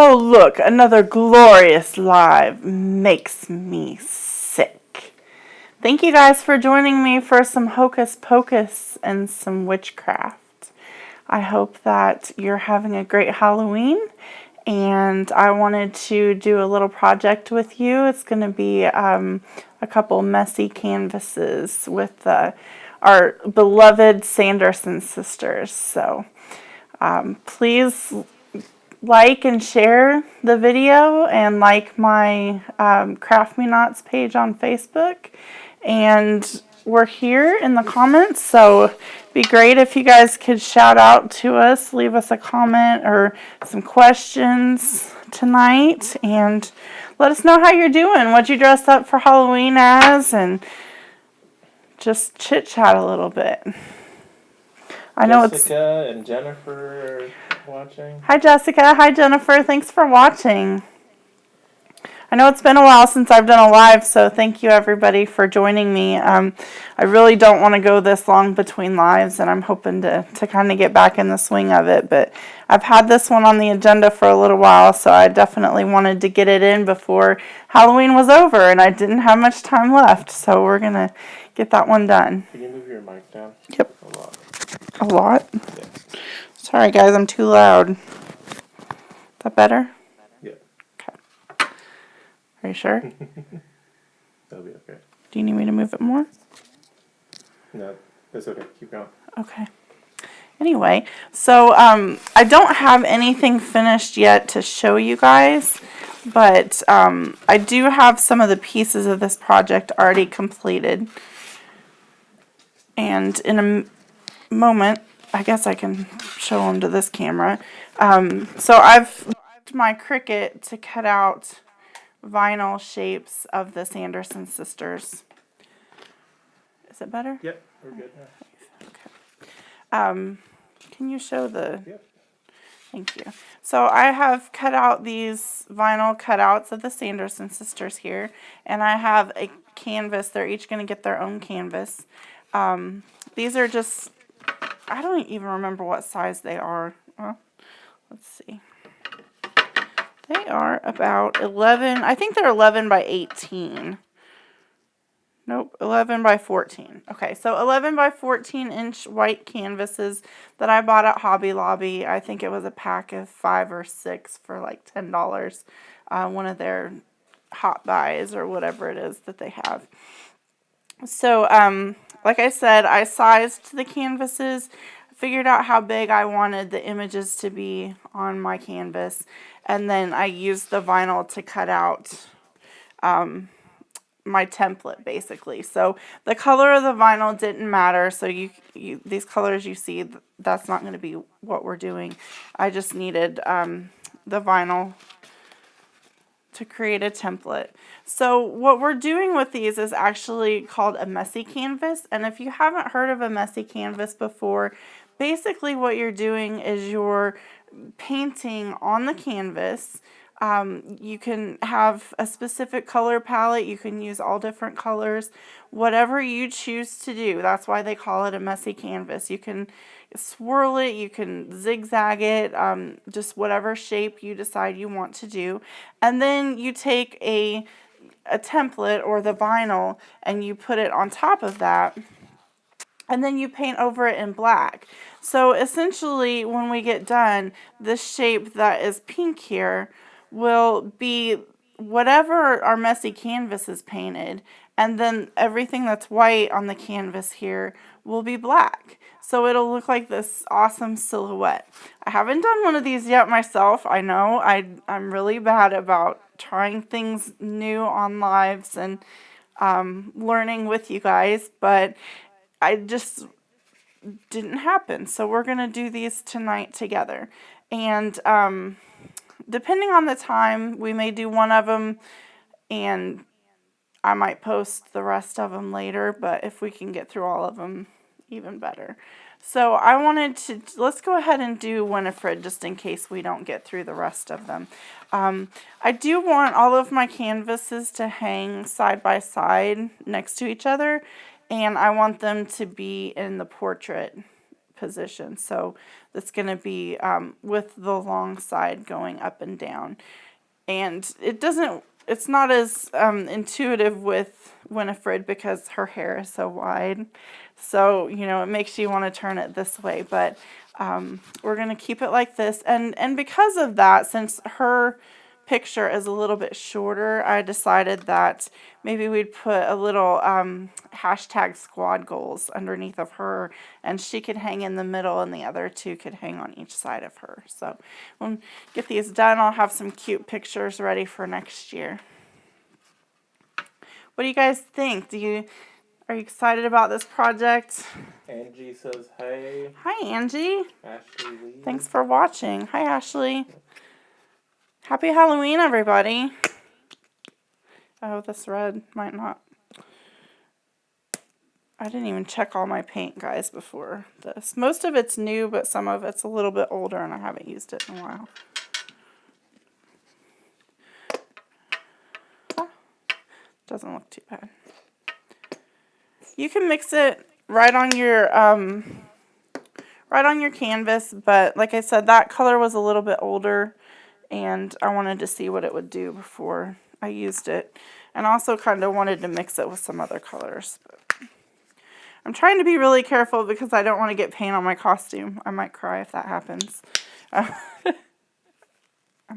Oh, look, another glorious live makes me sick. Thank you guys for joining me for some Hocus Pocus and some witchcraft. I hope that you're having a great Halloween, and I wanted to do a little project with you. It's going to be a couple messy canvases with our beloved Sanderson sisters. So please like and share the video and like my Craft Me Nots page on Facebook. And we're here in the comments, so it'd be great if you guys could shout out to us, leave us a comment or some questions tonight, and let us know how you're doing, what you dressed up for Halloween as, and just chit chat a little bit. I know Jessica and Jennifer are watching. Hi Jessica, hi Jennifer, thanks for watching. I know it's been a while since I've done a live, so thank you everybody for joining me. I really don't want to go this long between lives, and I'm hoping to kind of get back in the swing of it, but I've had this one on the agenda for a little while, so I definitely wanted to get it in before Halloween was over, and I didn't have much time left, so we're going to get that one done. Can you move your mic down? Yep. A lot. A lot? Yeah. Sorry guys, I'm too loud. Is that better? Yeah. Okay. Are you sure? That'll be okay. Do you need me to move it more? No, that's okay. Keep going. Okay. Anyway, so I don't have anything finished yet to show you guys, but I do have some of the pieces of this project already completed. And in a moment, I guess I can show them to this camera. So I've used my Cricut to cut out vinyl shapes of the Sanderson sisters. Is it better? Yep, we're good now. Okay. Can you show the... Yep. Thank you. So I have cut out these vinyl cutouts of the Sanderson sisters here, and I have a canvas. They're each going to get their own canvas. These are just... I don't even remember what size they are. Well, let's see. They are about 11, I think they're 11 by 18. Nope, 11 by 14. Okay, so 11 by 14 inch white canvases that I bought at Hobby Lobby. I think it was a pack of 5 or 6 for like $10. One of their hot buys or whatever it is that they have. So, like I said, I sized the canvases, figured out how big I wanted the images to be on my canvas, and then I used the vinyl to cut out my template, basically. So the color of the vinyl didn't matter, so these colors you see, that's not going to be what we're doing. I just needed the vinyl to create a template. So what we're doing with these is actually called a messy canvas, and if you haven't heard of a messy canvas before, basically what you're doing is you're painting on the canvas. You can have a specific color palette. You can use all different colors, whatever you choose to do. That's why they call it a messy canvas. You can swirl it, you can zigzag it, just whatever shape you decide you want to do. And then you take a template or the vinyl and you put it on top of that. And then you paint over it in black. So essentially, when we get done, this shape that is pink here will be whatever our messy canvas is painted, and then everything that's white on the canvas here will be black. So it'll look like this awesome silhouette. I haven't done one of these yet myself. I know I'm really bad about trying things new on lives and learning with you guys, but I just didn't happen. So we're going to do these tonight together. And depending on the time, we may do one of them and I might post the rest of them later, but if we can get through all of them, even better. So I wanted to, let's go ahead and do Winifred just in case we don't get through the rest of them. I do want all of my canvases to hang side by side next to each other, and I want them to be in the portrait position. So that's going to be with the long side going up and down. And it's not as intuitive with Winifred because her hair is so wide. So, it makes you want to turn it this way. But we're going to keep it like this. And because of that, since her picture is a little bit shorter, I decided that maybe we'd put a little hashtag squad goals underneath of her, and she could hang in the middle and the other two could hang on each side of her. So when we get these done, I'll have some cute pictures ready for next year. What do you guys think? Are you excited about this project? Angie says hey. Hi, Angie. Ashley Lee. Thanks for watching. Hi, Ashley. Happy Halloween, everybody. Oh, this red might not. I didn't even check all my paint, guys, before this. Most of it's new, but some of it's a little bit older, and I haven't used it in a while. Doesn't look too bad. You can mix it right on your canvas, but like I said, that color was a little bit older, and I wanted to see what it would do before I used it. And also kind of wanted to mix it with some other colors. But I'm trying to be really careful because I don't want to get paint on my costume. I might cry if that happens. I'm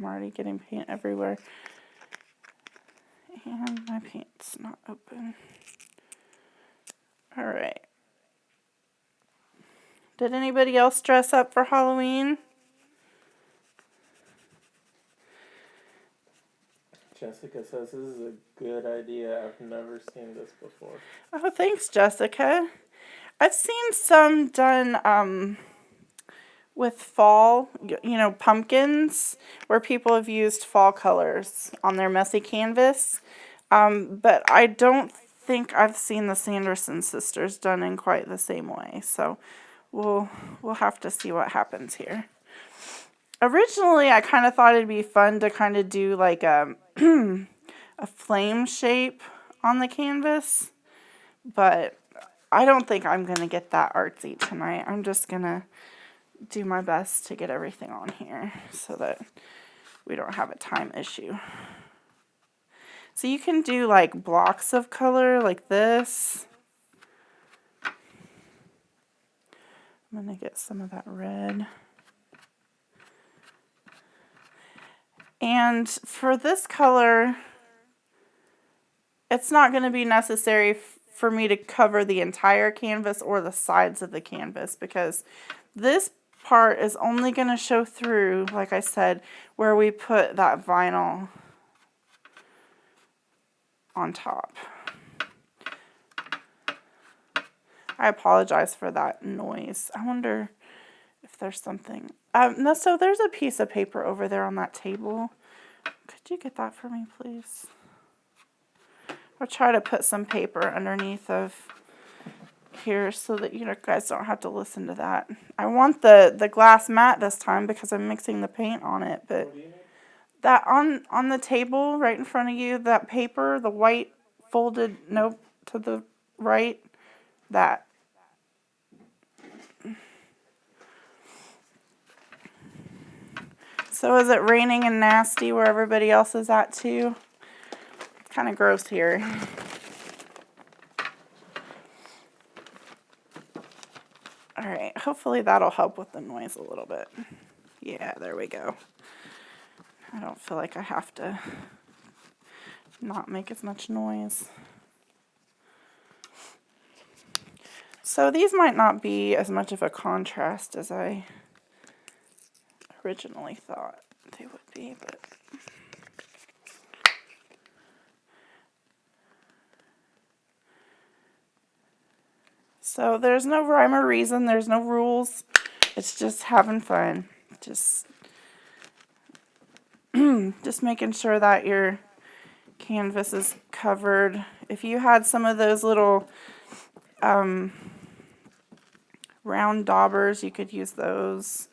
already getting paint everywhere. And my paint's not open. Alright. Did anybody else dress up for Halloween? Jessica says this is a good idea. I've never seen this before. Oh, thanks, Jessica. I've seen some done with fall, pumpkins, where people have used fall colors on their messy canvas. But I don't think I've seen the Sanderson sisters done in quite the same way. So we'll have to see what happens here. Originally, I kind of thought it'd be fun to kind of do like a flame shape on the canvas, but I don't think I'm going to get that artsy tonight. I'm just going to do my best to get everything on here so that we don't have a time issue. So you can do like blocks of color like this. I'm going to get some of that red. And for this color, it's not going to be necessary for me to cover the entire canvas or the sides of the canvas, because this part is only going to show through, like I said, where we put that vinyl on top. I apologize for that noise. I wonder if there's something. No, so there's a piece of paper over there on that table. Could you get that for me, please? I'll try to put some paper underneath of here so that you guys don't have to listen to that. I want the glass mat this time because I'm mixing the paint on it, but that on the table right in front of you, that paper, the white folded note to the right, that. So is it raining and nasty where everybody else is at too? It's kind of gross here. Alright, hopefully that'll help with the noise a little bit. Yeah, there we go. I don't feel like I have to not make as much noise. So these might not be as much of a contrast as I originally thought they would be, but so there's no rhyme or reason, there's no rules. It's just having fun. Just making sure that your canvas is covered. If you had some of those little round daubers, you could use those.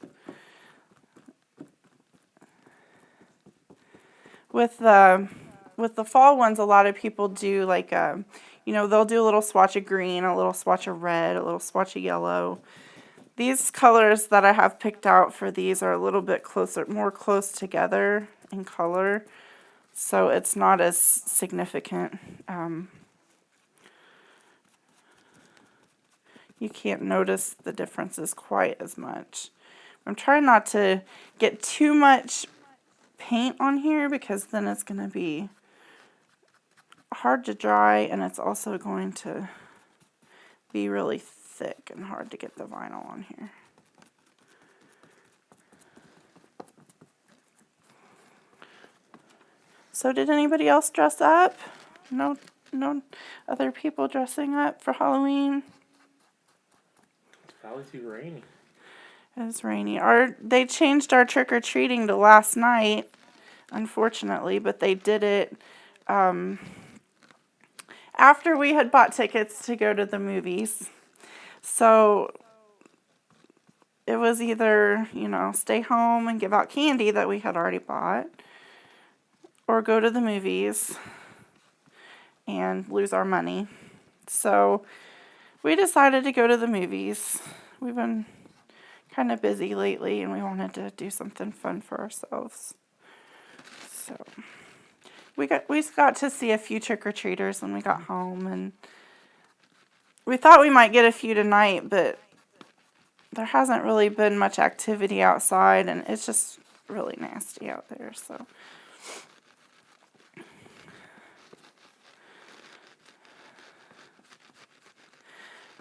With the fall ones, a lot of people do like they'll do a little swatch of green, a little swatch of red, a little swatch of yellow. These colors that I have picked out for these are a little bit closer, more close together in color, so it's not as significant. You can't notice the differences quite as much. I'm trying not to get too much paint on here because then it's going to be hard to dry, and it's also going to be really thick and hard to get the vinyl on here. So did anybody else dress up? No other people dressing up for Halloween? It's probably too rainy. It's rainy. They changed our trick-or-treating to last night, unfortunately, but they did it after we had bought tickets to go to the movies. So it was either, stay home and give out candy that we had already bought, or go to the movies and lose our money. So we decided to go to the movies. We've been kind of busy lately, and we wanted to do something fun for ourselves. So we got to see a few trick-or-treaters when we got home, and we thought we might get a few tonight, but there hasn't really been much activity outside, and it's just really nasty out there, so.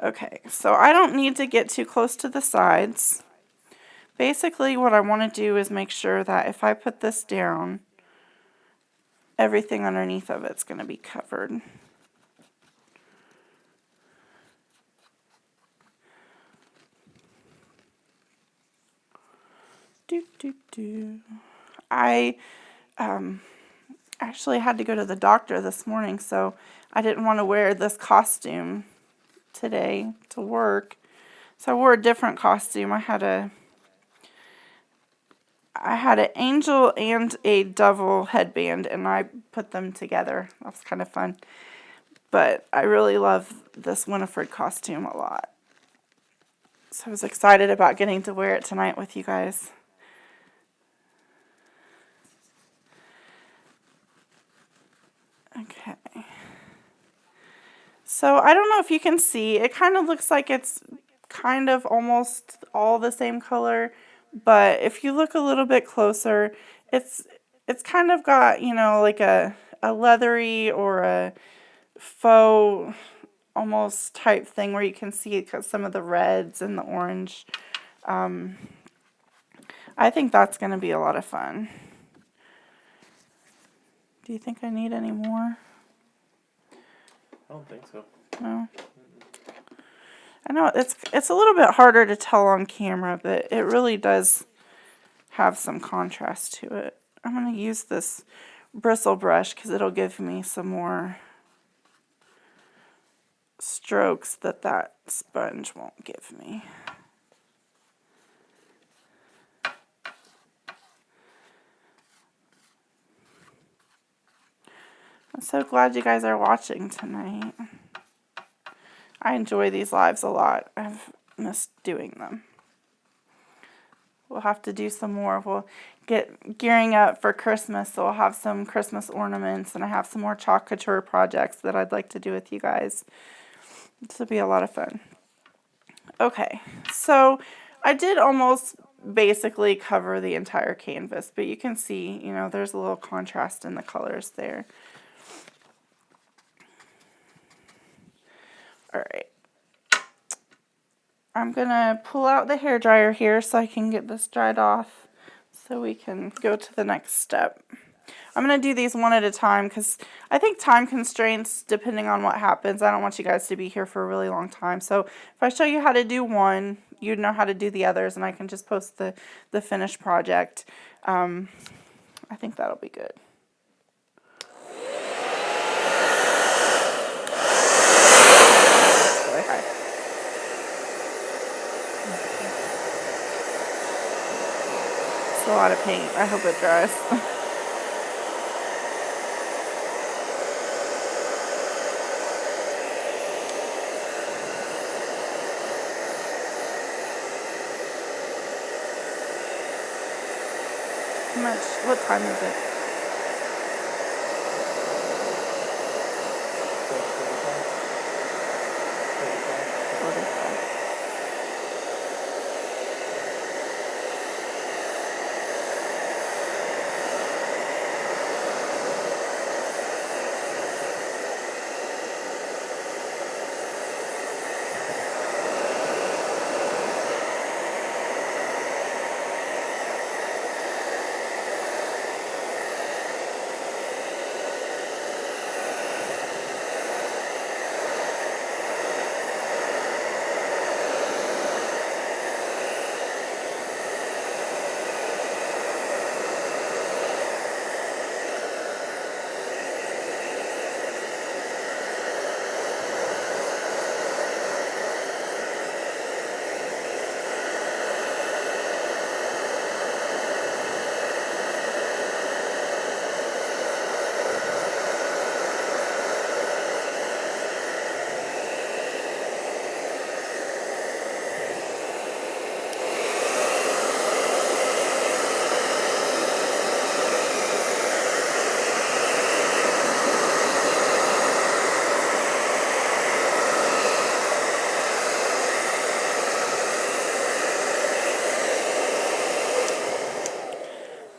Okay, so I don't need to get too close to the sides. Basically, what I want to do is make sure that if I put this down, everything underneath of it's going to be covered. I actually had to go to the doctor this morning, so I didn't want to wear this costume today to work. So I wore a different costume. I had an angel and a devil headband, and I put them together. That was kind of fun. But I really love this Winifred costume a lot. So I was excited about getting to wear it tonight with you guys. Okay. So I don't know if you can see, it kind of looks like it's kind of almost all the same color, but if you look a little bit closer, it's kind of got, like a leathery or a faux almost type thing where you can see some of the reds and the orange. I think that's going to be a lot of fun. Do you think I need any more? I don't think so. No. I know it's a little bit harder to tell on camera, but it really does have some contrast to it. I'm going to use this bristle brush because it'll give me some more strokes that sponge won't give me. I'm so glad you guys are watching tonight. I enjoy these lives a lot. I've missed doing them. We'll have to do some more. We'll get gearing up for Christmas, so I'll have some Christmas ornaments, and I have some more chalk couture projects that I'd like to do with you guys. This will be a lot of fun. Okay, so I did almost basically cover the entire canvas, but you can see, there's a little contrast in the colors there. All right. I'm going to pull out the hairdryer here so I can get this dried off so we can go to the next step. I'm going to do these one at a time because I think time constraints, depending on what happens, I don't want you guys to be here for a really long time. So if I show you how to do one, you'd know how to do the others, and I can just post the finished project. I think that'll be good. It's a lot of paint. I hope it dries. How much? What time is it? 45.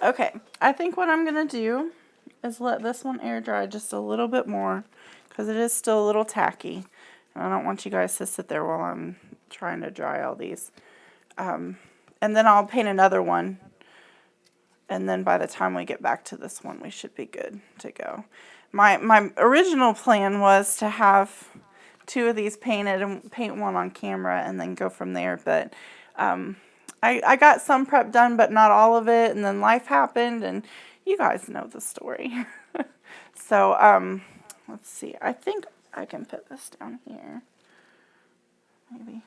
Okay, I think what I'm going to do is let this one air dry just a little bit more because it is still a little tacky. And I don't want you guys to sit there while I'm trying to dry all these. And then I'll paint another one. And then by the time we get back to this one, we should be good to go. My original plan was to have 2 of these painted and paint one on camera and then go from there. But I got some prep done, but not all of it, and then life happened, and you guys know the story. So, let's see. I think I can put this down here. Maybe.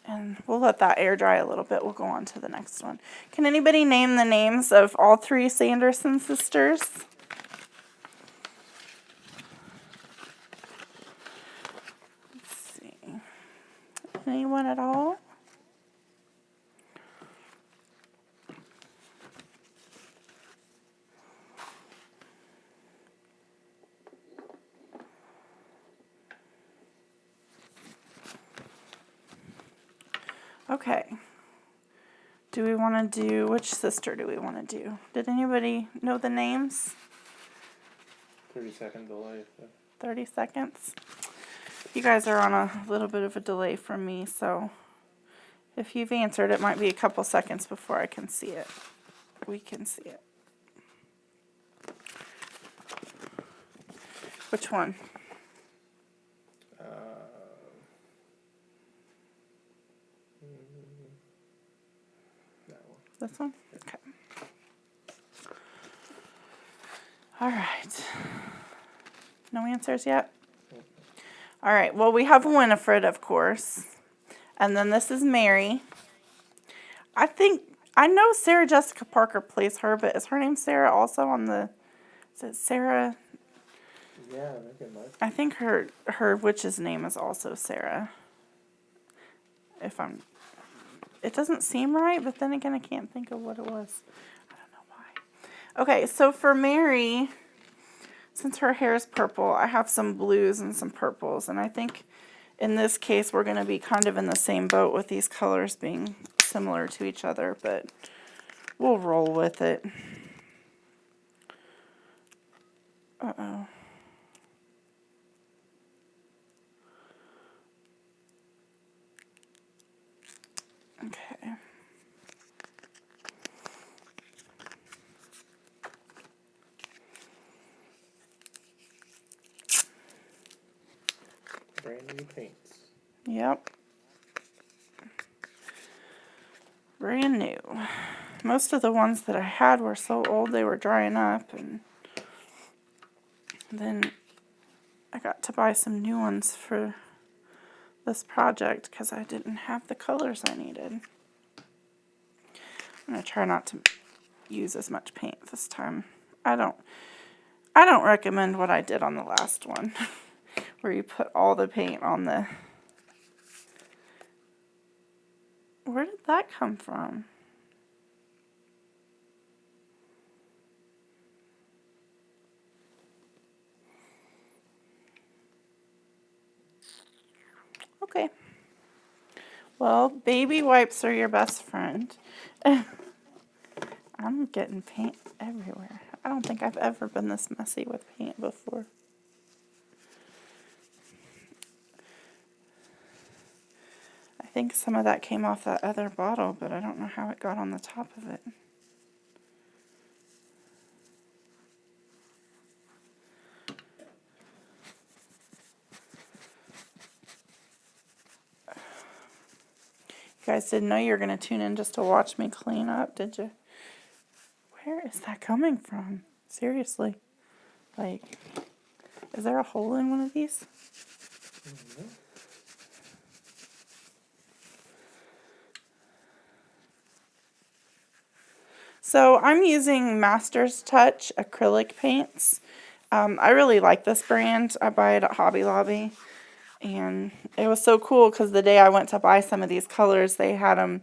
And we'll let that air dry a little bit. We'll go on to the next one. Can anybody name the names of all 3 Sanderson sisters? Anyone at all? Okay. Do we want to do, which sister do we want to do? Did anybody know the names? 30-second delay. 30 seconds. You guys are on a little bit of a delay from me, so if you've answered, it might be a couple seconds before I can see it. We can see it. Which one? That one. This one? Okay. All right. No answers yet? All right. Well, we have Winifred, of course. And then this is Mary. I know Sarah Jessica Parker plays her, but is her name Sarah also on the, is it Sarah? Yeah, I think it might. I think her witch's name is also Sarah. It doesn't seem right, but then again, I can't think of what it was. I don't know why. Okay, so for Mary, since her hair is purple, I have some blues and some purples, and I think in this case, we're going to be kind of in the same boat with these colors being similar to each other, but we'll roll with it. Uh-oh. Okay. Brand new paints. Yep. Brand new. Most of the ones that I had were so old they were drying up, and then I got to buy some new ones for this project because I didn't have the colors I needed. I'm going to try not to use as much paint this time. I don't recommend what I did on the last one where you put all the paint on the Where did that come from? Okay. Well, baby wipes are your best friend. I'm getting paint everywhere. I don't think I've ever been this messy with paint before. I think some of that came off that other bottle, but I don't know how it got on the top of it. You guys didn't know you were going to tune in just to watch me clean up, did you? Where is that coming from? Seriously. Like, is there a hole in one of these? Mm-hmm. So I'm using Master's Touch acrylic paints. I really like this brand. I buy it at Hobby Lobby. And it was so cool because the day I went to buy some of these colors, they had them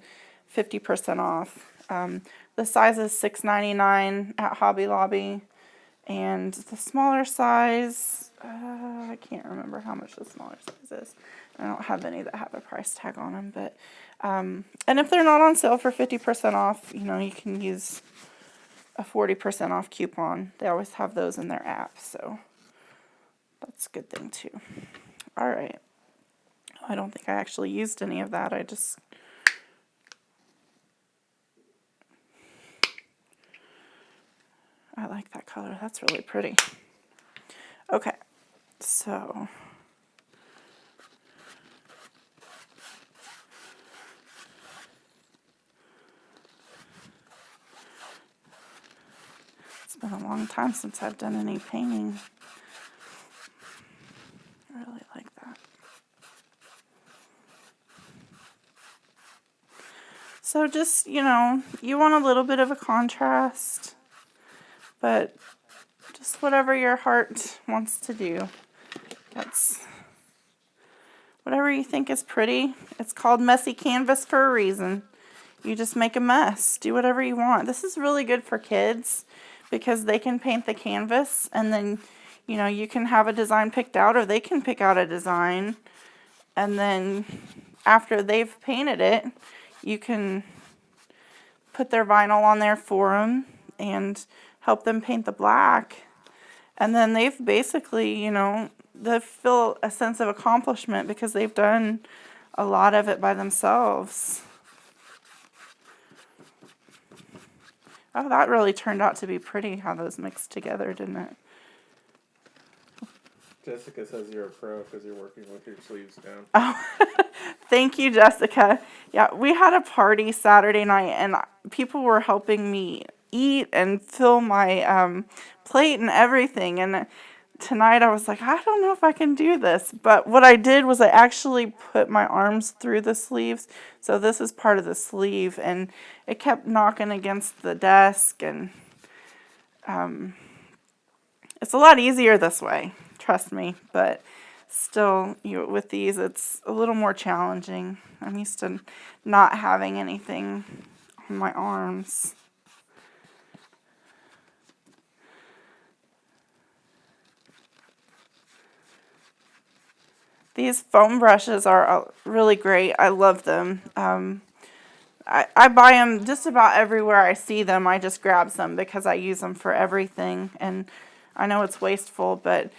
50% off. The size is $6.99 at Hobby Lobby. And the smaller size, I can't remember how much the smaller size is. I don't have any that have a price tag on them. But and if they're not on sale for 50% off, you know, you can use a 40% off coupon. They always have those in their app, so that's a good thing too. All right. I don't think I actually used any of that. I like that color. That's really pretty. Okay, so it's been a long time since I've done any painting. I really like that. So just, you know, you want a little bit of a contrast, but just whatever your heart wants to do. That's whatever you think is pretty. It's called messy canvas for a reason. You just make a mess. Do whatever you want. This is really good for kids because they can paint the canvas and then, you know, you can have a design picked out or they can pick out a design. And then after they've painted it, you can put their vinyl on there for them and help them paint the black. And then they've basically, you know, they feel a sense of accomplishment because they've done a lot of it by themselves. Oh, that really turned out to be pretty how those mixed together, didn't it? Jessica says you're a pro because you're working with your sleeves down. Oh, thank you, Jessica. Yeah, we had a party Saturday night, and people were helping me eat and fill my plate and everything. And tonight I was like, I don't know if I can do this. But what I did was I actually put my arms through the sleeves. So this is part of the sleeve, and it kept knocking against the desk. And it's a lot easier this way, trust me. But still, with these, it's a little more challenging. I'm used to not having anything on my arms. These foam brushes are really great. I love them. I buy them just about everywhere I see them. I just grab some because I use them for everything. And I know it's wasteful, but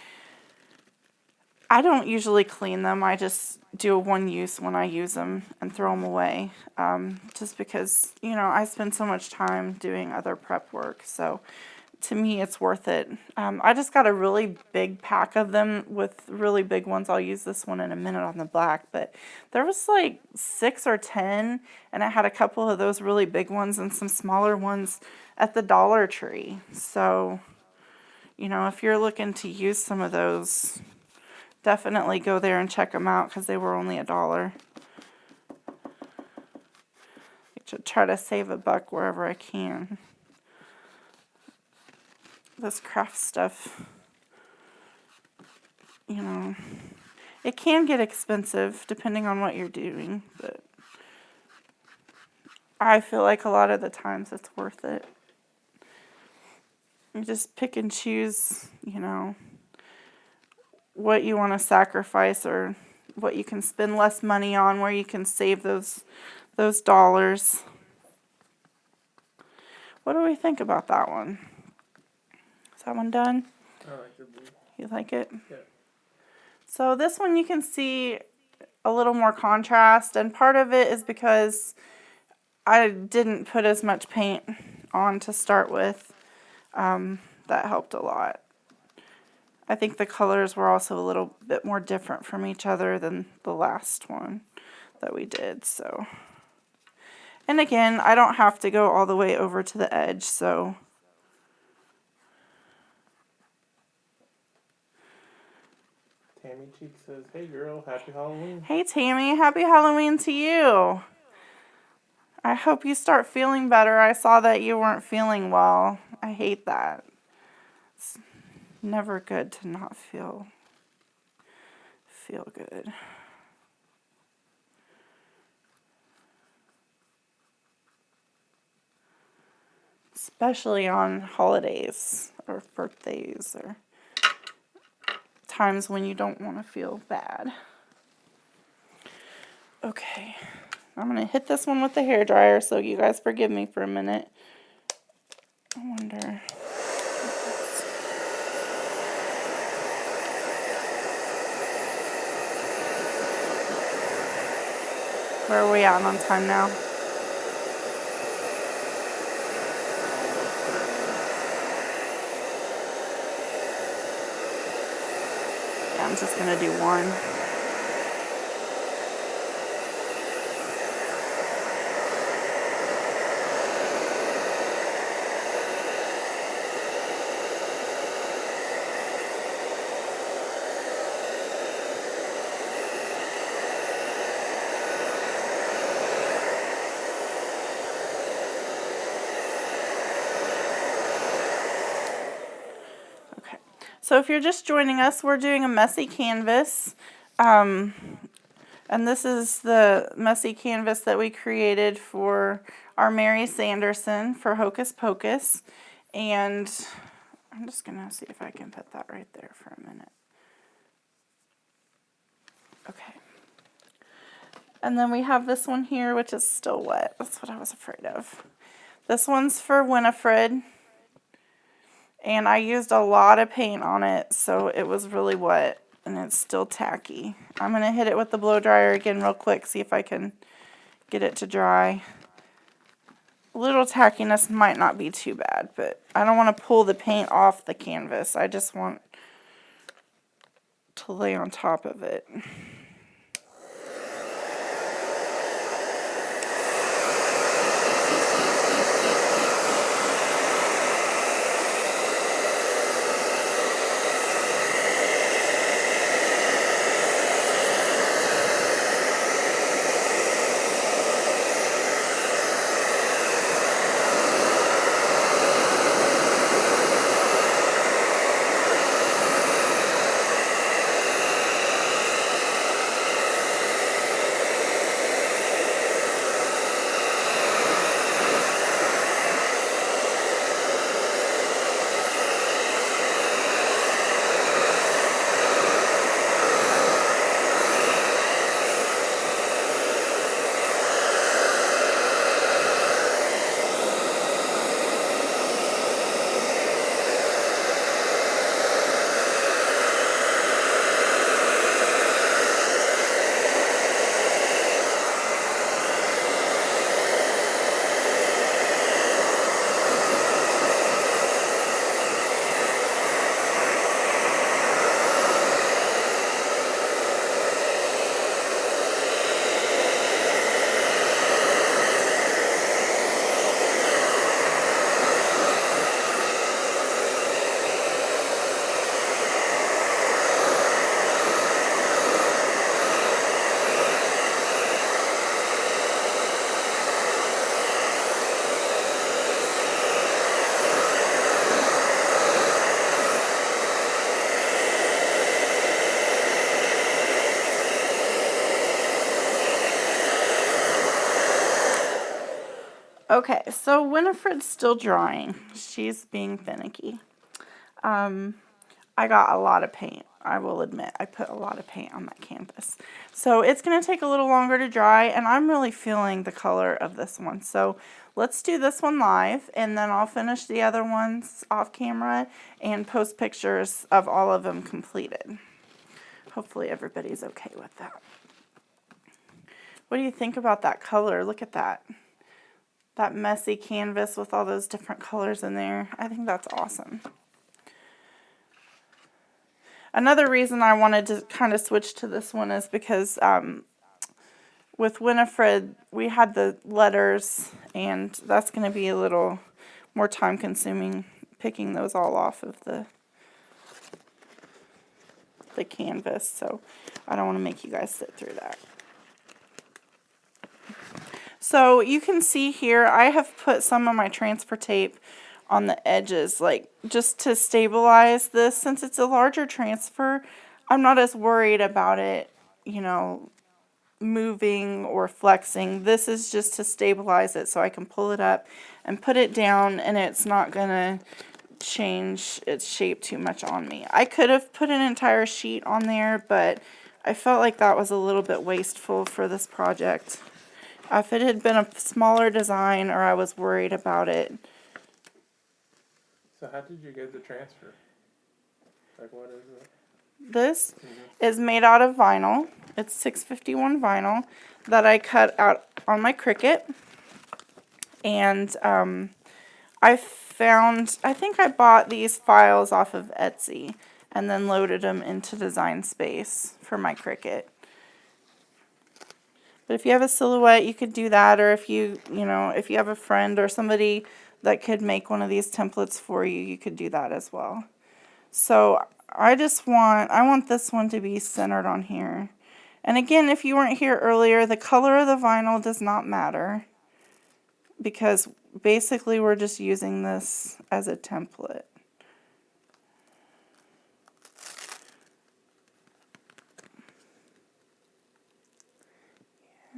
I don't usually clean them. I just do a one use when I use them and throw them away. Just because, you know, I spend so much time doing other prep work. So to me, it's worth it. I just got a really big pack of them with really big ones. I'll use this one in a minute on the black, but there was like 6 or 10, and I had a couple of those really big ones and some smaller ones at the Dollar Tree. So, you know, if you're looking to use some of those, definitely go there and check them out because they were only $1. I should try to save a buck wherever I can. This craft stuff, you know, it can get expensive depending on what you're doing, but I feel like a lot of the times it's worth it. You just pick and choose, you know, what you want to sacrifice or what you can spend less money on, where you can save those dollars. What do we think about that one? Is that one done? I like the blue. You like it? Yeah. So this one you can see a little more contrast, and part of it is because I didn't put as much paint on to start with. That helped a lot. I think the colors were also a little bit more different from each other than the last one that we did. So, and again, I don't have to go all the way over to the edge, so Tammy Cheek says, "Hey girl, happy Halloween." hey Tammy, happy Halloween to you. I hope you start feeling better. I saw that you weren't feeling well. I hate that. It's never good to not feel good. Especially on holidays or birthdays or times when you don't want to feel bad. Okay, I'm going to hit this one with the hairdryer, so you guys forgive me for a minute. I wonder. Where are we at on time now? Yeah, I'm just going to do one. So if you're just joining us, we're doing a messy canvas. And this is the messy canvas that we created for our Mary Sanderson for Hocus Pocus. And I'm just going to see if I can put that right there for a minute. Okay. And then we have this one here, which is still wet. That's what I was afraid of. This one's for Winifred. And I used a lot of paint on it, so it was really wet, and it's still tacky. I'm going to hit it with the blow dryer again real quick, see if I can get it to dry. A little tackiness might not be too bad, but I don't want to pull the paint off the canvas. I just want to lay on top of it. Okay, so Winifred's still drawing. She's being finicky. I got a lot of paint. I will admit, I put a lot of paint on that canvas. So it's going to take a little longer to dry, and I'm really feeling the color of this one. So let's do this one live, and then I'll finish the other ones off camera and post pictures of all of them completed. Hopefully everybody's okay with that. What do you think about that color? Look at that. That messy canvas with all those different colors in there. I think that's awesome. Another reason I wanted to kind of switch to this one is because with Winifred, we had the letters, and that's going to be a little more time consuming picking those all off of the canvas, so I don't want to make you guys sit through that. So you can see here, I have put some of my transfer tape on the edges, like just to stabilize this. Since it's a larger transfer, I'm not as worried about it, you know, moving or flexing. This is just to stabilize it so I can pull it up and put it down, and it's not gonna change its shape too much on me. I could have put an entire sheet on there, but I felt like that was a little bit wasteful for this project. If it had been a smaller design or I was worried about it. So how did you get the transfer? Like, what is it? This is made out of vinyl. It's 651 vinyl that I cut out on my Cricut. And I think I bought these files off of Etsy and then loaded them into Design Space for my Cricut. But if you have a silhouette, you could do that, or if you have a friend or somebody that could make one of these templates for you, you could do that as well. So I want this one to be centered on here. And again, if you weren't here earlier, the color of the vinyl does not matter, because basically we're just using this as a template.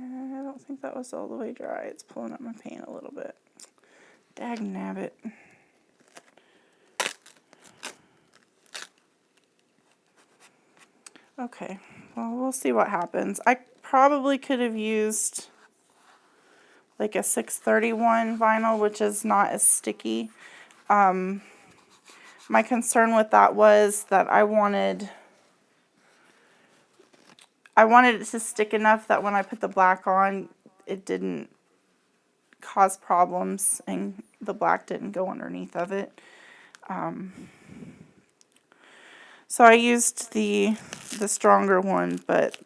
I don't think that was all the way dry. It's pulling up my paint a little bit. Dag nabbit. Okay, well, we'll see what happens. I probably could have used like a 631 vinyl, which is not as sticky. My concern with that was that I wanted it to stick enough that when I put the black on, it didn't cause problems and the black didn't go underneath of it. So I used the stronger one, but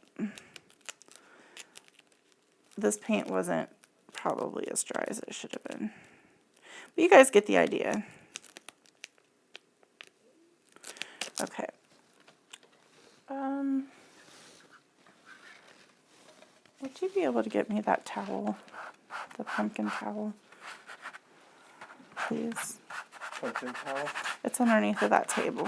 this paint wasn't probably as dry as it should have been. But you guys get the idea. Okay. Would you be able to get me that towel? The pumpkin towel? Please. Pumpkin towel? It's underneath of that table.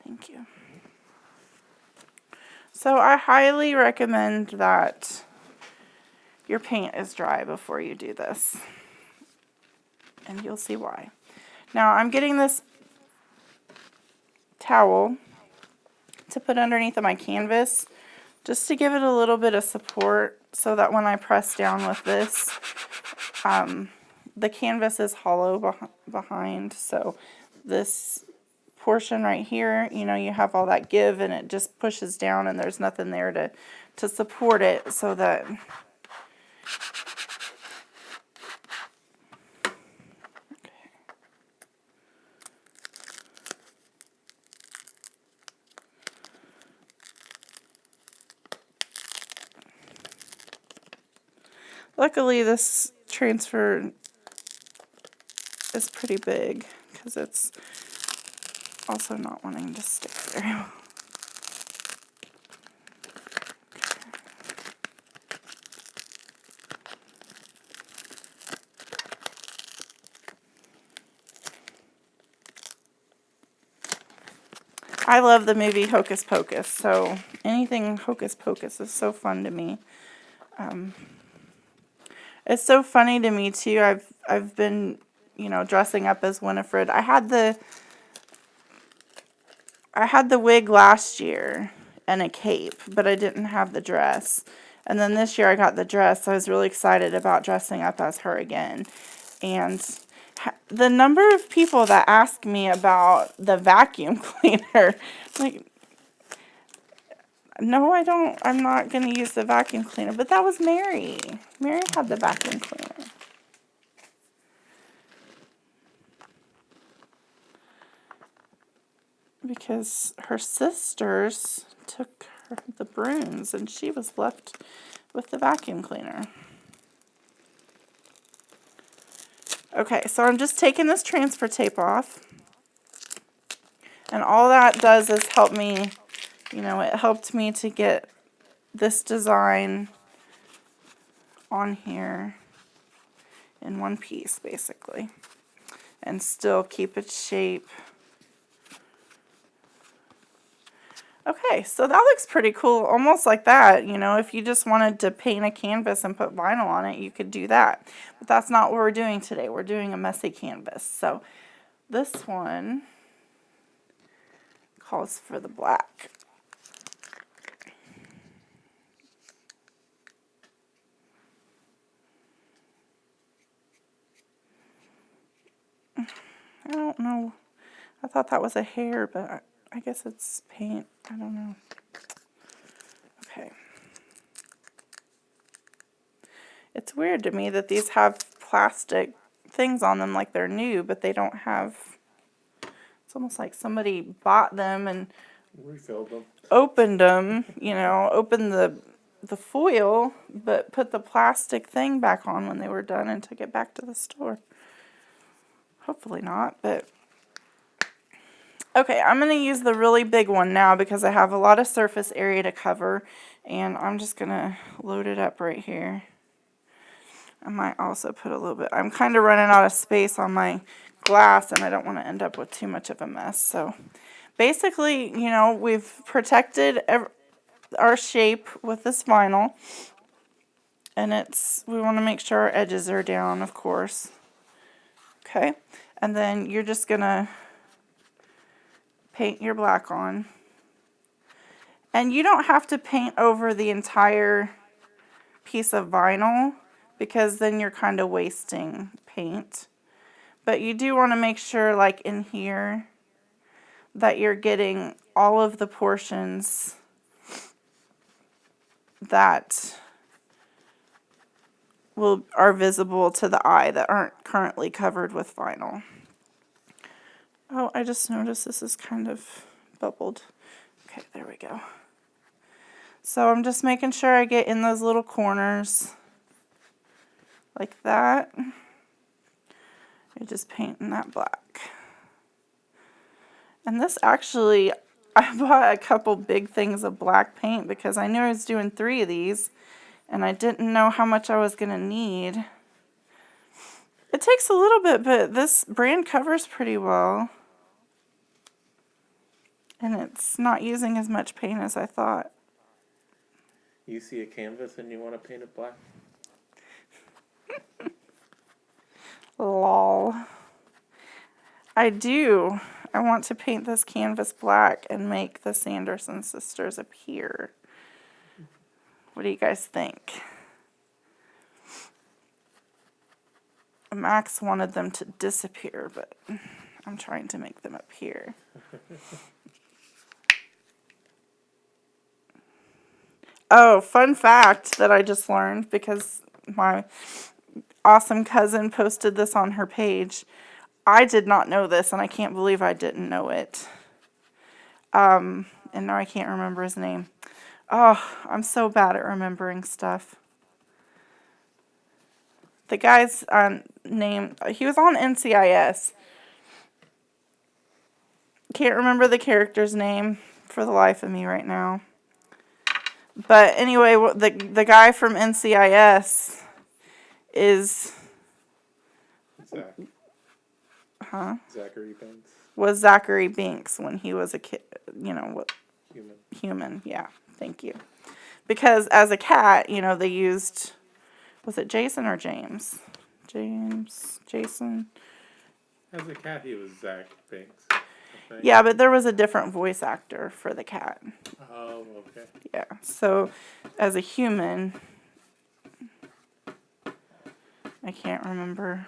Thank you. So I highly recommend that your paint is dry before you do this. And you'll see why. Now I'm getting this towel to put underneath of my canvas just to give it a little bit of support so that when I press down with this, the canvas is hollow behind, so this portion right here, you know, you have all that give and it just pushes down and there's nothing there to support it, so that luckily this transfer is pretty big because it's also not wanting to stick very well. I love the movie Hocus Pocus, so anything Hocus Pocus is so fun to me. It's so funny to me too. I've been, dressing up as Winifred. I had the wig last year and a cape, but I didn't have the dress. And then this year I got the dress, so I was really excited about dressing up as her again. And the number of people that ask me about the vacuum cleaner, like, no, I don't. I'm not going to use the vacuum cleaner. But that was Mary. Mary had the vacuum cleaner. Because her sisters took the brooms and she was left with the vacuum cleaner. Okay, so I'm just taking this transfer tape off. And all that does is help me, it helped me to get this design on here in one piece, basically. And still keep its shape. Okay, so that looks pretty cool, almost like that. If you just wanted to paint a canvas and put vinyl on it, you could do that. But that's not what we're doing today. We're doing a messy canvas. So this one calls for the black. I don't know. I thought that was a hair, but I guess it's paint. I don't know. Okay. It's weird to me that these have plastic things on them like they're new, but they don't have... It's almost like somebody bought them and refilled them. Opened them, opened the foil, but put the plastic thing back on when they were done and took it back to the store. Hopefully not, but... Okay, I'm going to use the really big one now because I have a lot of surface area to cover, and I'm just going to load it up right here. I might also put a little bit... I'm kind of running out of space on my glass, and I don't want to end up with too much of a mess, so... Basically, we've protected our shape with this vinyl, and we want to make sure our edges are down, of course. Okay, and then you're just going to paint your black on. And you don't have to paint over the entire piece of vinyl because then you're kind of wasting paint. But you do want to make sure, like in here, that you're getting all of the portions that are visible to the eye that aren't currently covered with vinyl. Oh, I just noticed this is kind of bubbled. Okay, there we go. So I'm just making sure I get in those little corners like that. You're just painting that black. And this actually, I bought a couple big things of black paint because I knew I was doing 3 of these and I didn't know how much I was going to need. It takes a little bit, but this brand covers pretty well. And it's not using as much paint as I thought. You see a canvas and you want to paint it black? Lol. I do. I want to paint this canvas black and make the Sanderson sisters appear. What do you guys think? Max wanted them to disappear, but I'm trying to make them appear. Oh, fun fact that I just learned because my awesome cousin posted this on her page. I did not know this, and I can't believe I didn't know it. And now I can't remember his name. Oh, I'm so bad at remembering stuff. The guy's name, he was on NCIS. Can't remember the character's name for the life of me right now. But anyway, the guy from NCIS is... Zachary Banks. Was Zachary Binks when he was a kid, you know, what Human. yeah, thank you. Because as a cat, you know, they used, was it Jason or James? Jason. As a cat, he was Zach Banks, I think. Yeah, but there was a different voice actor for the cat. Oh, okay. Yeah, so as a human, I can't remember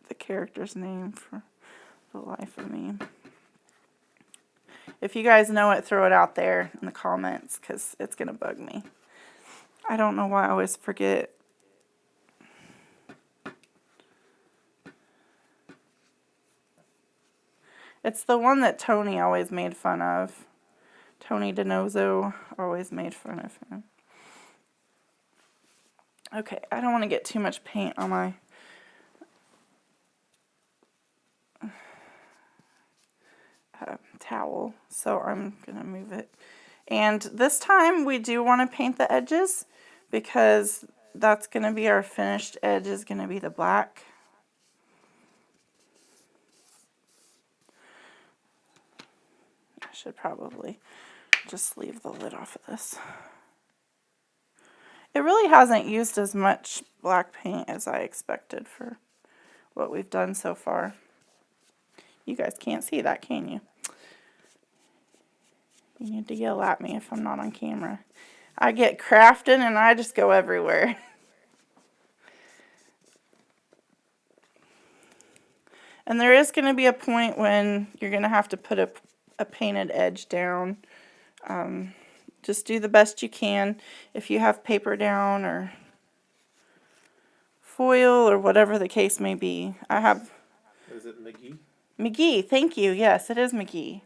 the character's name for the life of me. If you guys know it, throw it out there in the comments, because it's going to bug me. I don't know why I always forget. It's the one that Tony always made fun of. Tony DiNozzo always made fun of him. Okay, I don't want to get too much paint on my towel, so I'm going to move it. And this time we do want to paint the edges, because that's going to be our finished edge, is going to be the black. I should probably just leave the lid off of this. It really hasn't used as much black paint as I expected for what we've done so far. You guys can't see that, can you? You need to yell at me if I'm not on camera. I get crafting and I just go everywhere. And there is going to be a point when you're going to have to put a painted edge down. Just do the best you can. If you have paper down or foil or whatever the case may be. I have... Is it McGee? McGee, thank you. Yes, it is McGee.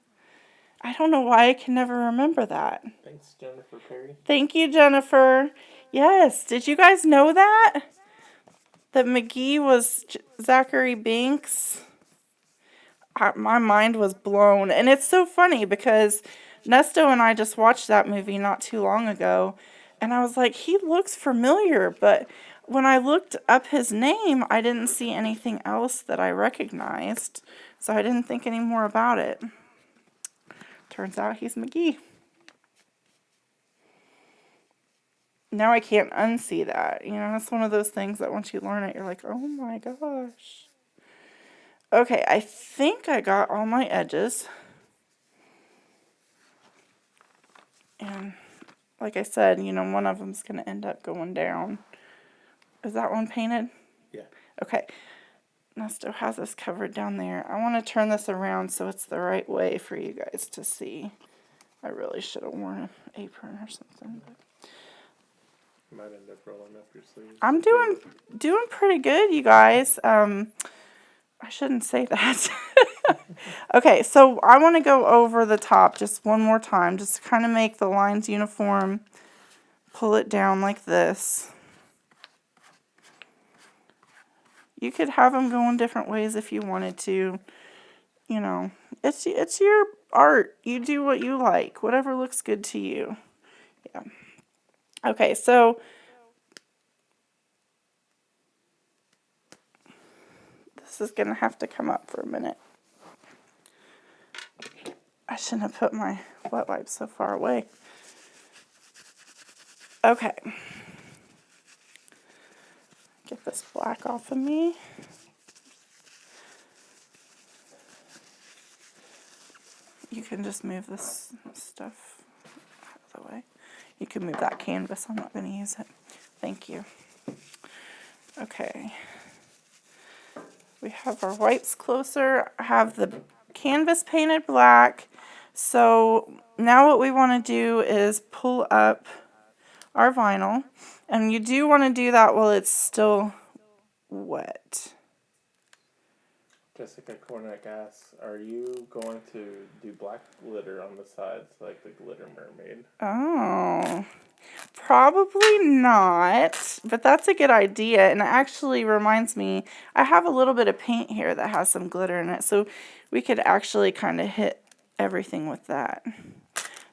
I don't know why I can never remember that. Thanks, Jennifer Perry. Thank you, Jennifer. Yes, did you guys know that? That McGee was Zachary Binks? My mind was blown. And it's so funny because Nesto and I just watched that movie not too long ago. And I was like, he looks familiar. But when I looked up his name, I didn't see anything else that I recognized. So I didn't think any more about it. Turns out he's McGee. Now I can't unsee that. You know, it's one of those things that once you learn it, you're like, oh my gosh. Okay, I think I got all my edges. And like I said, you know, one of them's going to end up going down. Is that one painted? Yeah. Okay. Nesto has this covered down there. I want to turn this around so it's the right way for you guys to see. I really should have worn an apron or something. But Might end up rolling up your sleeves. I'm doing pretty good, you guys. I shouldn't say that. Okay, so I want to go over the top just one more time, just to kind of make the lines uniform. Pull it down like this. You could have them going different ways if you wanted to. You know, it's your art. You do what you like, whatever looks good to you. Yeah. Okay, so this is going to have to come up for a minute. I shouldn't have put my wet wipes so far away. Okay. Get this black off of me. You can just move this stuff out of the way. You can move that canvas. I'm not going to use it. Thank you. Okay. We have our whites closer. I have the canvas painted black. So now what we want to do is pull up our vinyl. And you do want to do that while it's still wet. Jessica Cornack asks, are you going to do black glitter on the sides like the Glitter Mermaid? Oh, probably not, but that's a good idea. And it actually reminds me, I have a little bit of paint here that has some glitter in it, so we could actually kind of hit everything with that.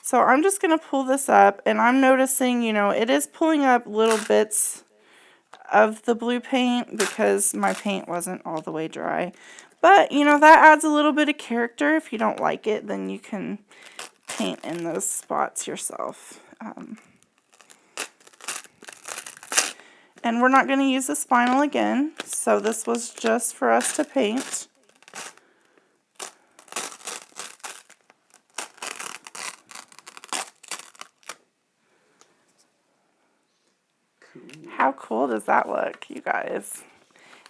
So I'm just going to pull this up, and I'm noticing, you know, it is pulling up little bits of the blue paint because my paint wasn't all the way dry. But, you know, that adds a little bit of character. If you don't like it, then you can paint in those spots yourself. And we're not going to use this vinyl again, so this was just for us to paint. How cool does that look, you guys?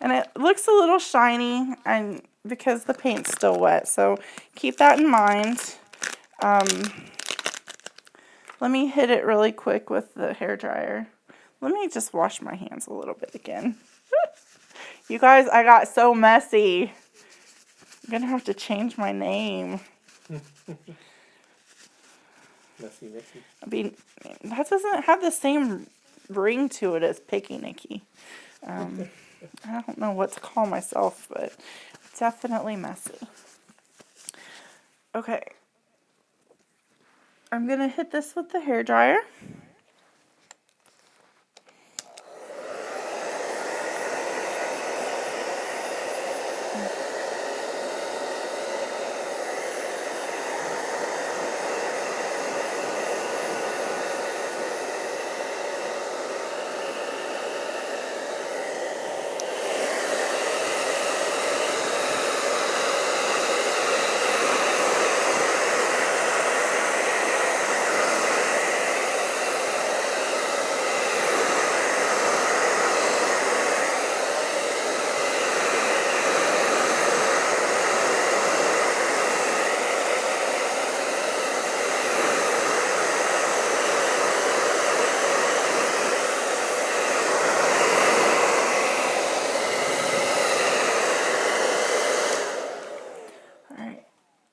And it looks a little shiny and because the paint's still wet, so keep that in mind. Let me hit it really quick with the hairdryer. Let me just wash my hands a little bit again. You guys, I got so messy. I'm going to have to change my name. Messy Nicky. I mean, that doesn't have the same ring to it as Picky Nicky. I don't know what to call myself, but definitely messy. Okay. I'm going to hit this with the hairdryer.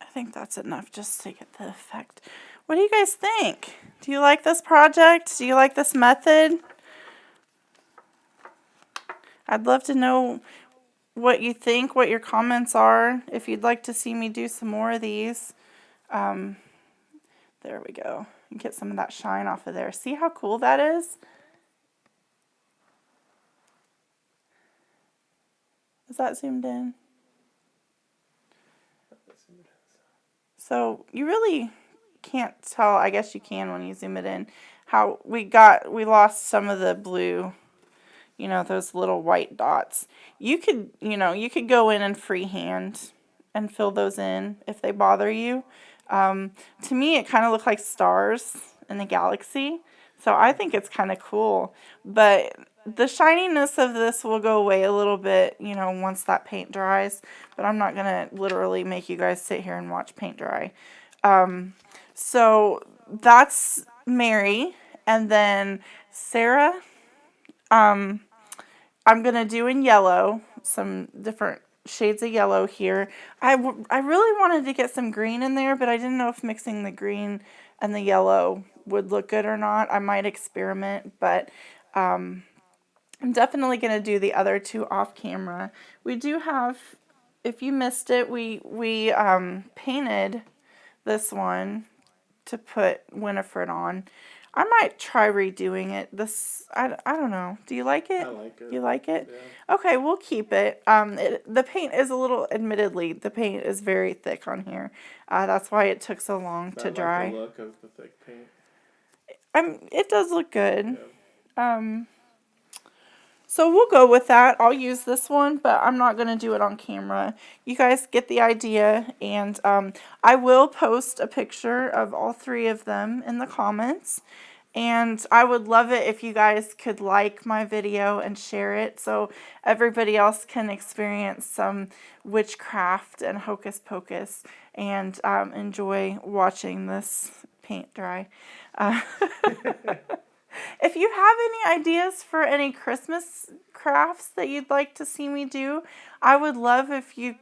I think that's enough just to get the effect. What do you guys think? Do you like this project? Do you like this method? I'd love to know what you think, what your comments are, if you'd like to see me do some more of these. There we go. Get some of that shine off of there. See how cool that is? Is that zoomed in? So you really can't tell, I guess you can when you zoom it in, how we lost some of the blue, you know, those little white dots. You could, you could go in and freehand and fill those in if they bother you. To me, it kind of looked like stars in the galaxy. So I think it's kind of cool. But the shininess of this will go away a little bit, once that paint dries. But I'm not going to literally make you guys sit here and watch paint dry. So that's Mary. And then Sarah, I'm going to do in yellow, some different shades of yellow here. I really wanted to get some green in there, but I didn't know if mixing the green and the yellow would look good or not. I might experiment, but I'm definitely going to do the other two off camera. We do have, if you missed it, we painted this one to put Winifred on. I might try redoing it. I don't know. Do you like it? I like it. You like it? Yeah. Okay, we'll keep it. The paint is admittedly, the paint is very thick on here. That's why it took so long to dry. I like the look of the thick paint. It does look good. Yeah. So we'll go with that. I'll use this one, but I'm not going to do it on camera. You guys get the idea, and I will post a picture of all three of them in the comments. And I would love it if you guys could like my video and share it so everybody else can experience some witchcraft and hocus pocus and enjoy watching this paint dry. If you have any ideas for any Christmas crafts that you'd like to see me do, I would love if you,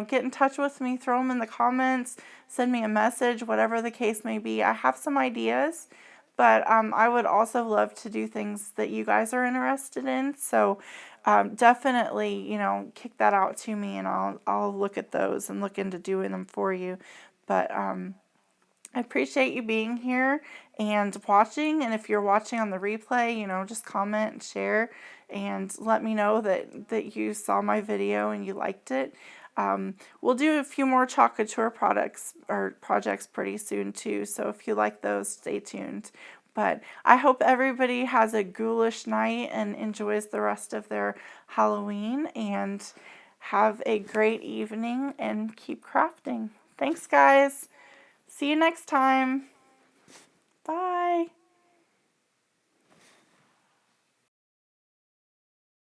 get in touch with me, throw them in the comments, send me a message, whatever the case may be. I have some ideas, but I would also love to do things that you guys are interested in. So definitely, kick that out to me, and I'll look at those and look into doing them for you. But I appreciate you being here and watching, and if you're watching on the replay, just comment and share and let me know that you saw my video and you liked it. We'll do a few more Chalk Couture products or projects pretty soon too, so if you like those, stay tuned. But I hope everybody has a ghoulish night and enjoys the rest of their Halloween, and have a great evening and keep crafting. Thanks, guys. See you next time. Bye.